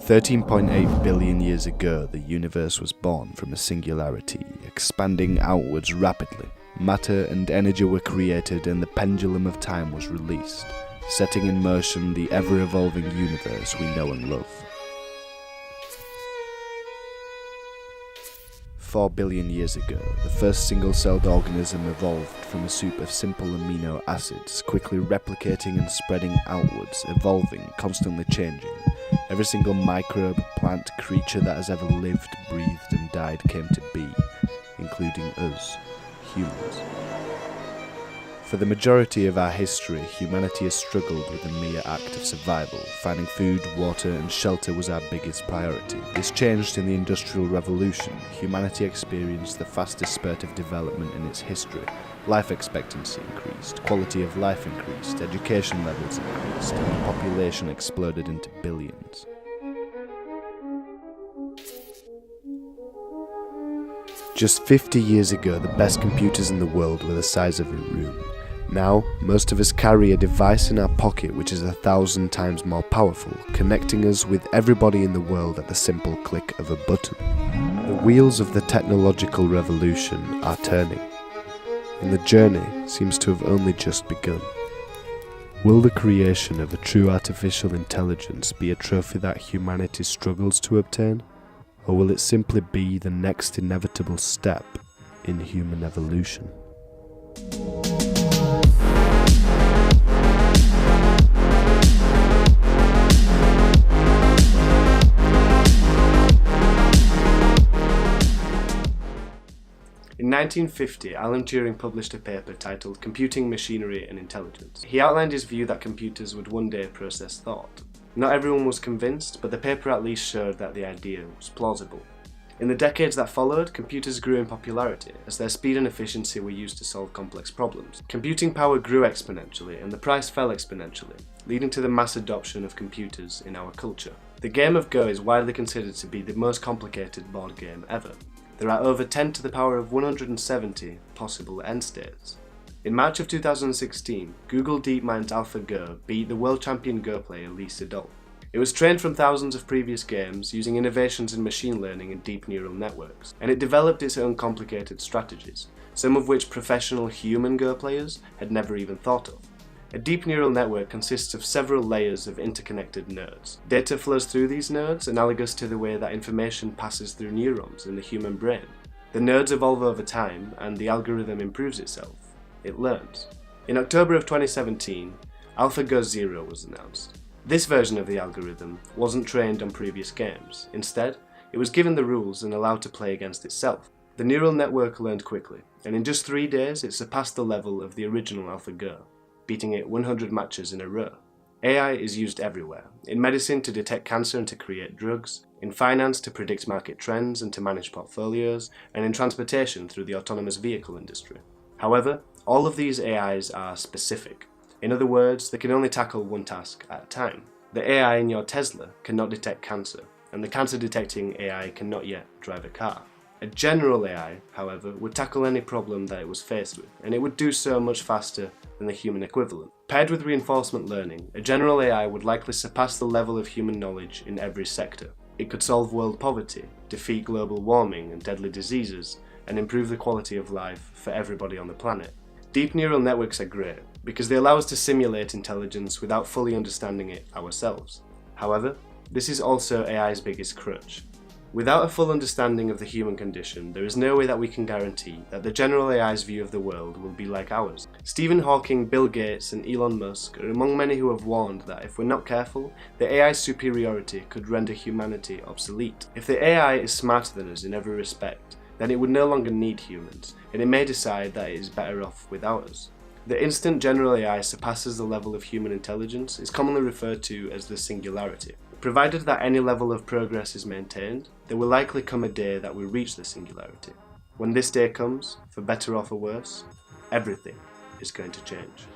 13.8 billion years ago, the universe was born from a singularity, expanding outwards rapidly. Matter and energy were created and the pendulum of time was released, setting in motion the ever-evolving universe we know and love. 4 billion years ago, the first single-celled organism evolved from a soup of simple amino acids, quickly replicating and spreading outwards, evolving, constantly changing. Every single microbe, plant, creature that has ever lived, breathed and died came to be, including us, humans. For the majority of our history, humanity has struggled with the mere act of survival. Finding food, water and shelter was our biggest priority. This changed in the Industrial Revolution. Humanity experienced the fastest spurt of development in its history. Life expectancy increased, quality of life increased, education levels increased, and the population exploded into billions. Just 50 years ago, the best computers in the world were the size of a room. Now, most of us carry a device in our pocket which is 1,000 times more powerful, connecting us with everybody in the world at the simple click of a button. The wheels of the technological revolution are turning, and the journey seems to have only just begun. Will the creation of a true artificial intelligence be a trophy that humanity struggles to obtain, or will it simply be the next inevitable step in human evolution? In 1950, Alan Turing published a paper titled Computing, Machinery and Intelligence. He outlined his view that computers would one day process thought. Not everyone was convinced, but the paper at least showed that the idea was plausible. In the decades that followed, computers grew in popularity as their speed and efficiency were used to solve complex problems. Computing power grew exponentially and the price fell exponentially, leading to the mass adoption of computers in our culture. The game of Go is widely considered to be the most complicated board game ever. There are over 10 to the power of 170 possible end states. In March of 2016, Google DeepMind's ALPHAGO beat the world champion Go player Lee Sedol. It was trained from thousands of previous games using innovations in machine learning and deep neural networks, and it developed its own complicated strategies, some of which professional human Go players had never even thought of. A deep neural network consists of several layers of interconnected nodes. Data flows through these nodes, analogous to the way that information passes through neurons in the human brain. The nodes evolve over time, and the algorithm improves itself. It learns. In October of 2017, ALPHAGO 0 was announced. This version of the algorithm wasn't trained on previous games. Instead, it was given the rules and allowed to play against itself. The neural network learned quickly, and in just 3 days it surpassed the level of the original ALPHAGO, beating it 100 matches in a row. AI is used everywhere, in medicine to detect cancer and to create drugs, in finance to predict market trends and to manage portfolios, and in transportation through the autonomous vehicle industry. However, all of these AIs are specific. In other words, they can only tackle one task at a time. The AI in your Tesla cannot detect cancer, and the cancer-detecting AI cannot yet drive a car. A general AI, however, would tackle any problem that it was faced with, and it would do so much faster than the human equivalent. Paired with reinforcement learning, a general AI would likely surpass the level of human knowledge in every sector. It could solve world poverty, defeat global warming and deadly diseases, and improve the quality of life for everybody on the planet. Deep neural networks are great, because they allow us to simulate intelligence without fully understanding it ourselves. However, this is also AI's biggest crutch. Without a full understanding of the human condition, there is no way that we can guarantee that the general AI's view of the world will be like ours. Stephen Hawking, Bill Gates and Elon Musk are among many who have warned that if we're not careful, the AI's superiority could render humanity obsolete. If the AI is smarter than us in every respect, then it would no longer need humans, and it may decide that it is better off without us. The instant general AI surpasses the level of human intelligence is commonly referred to as the singularity. Provided that any level of progress is maintained, there will likely come a day that we reach the singularity. When this day comes, for better or for worse, everything is going to change.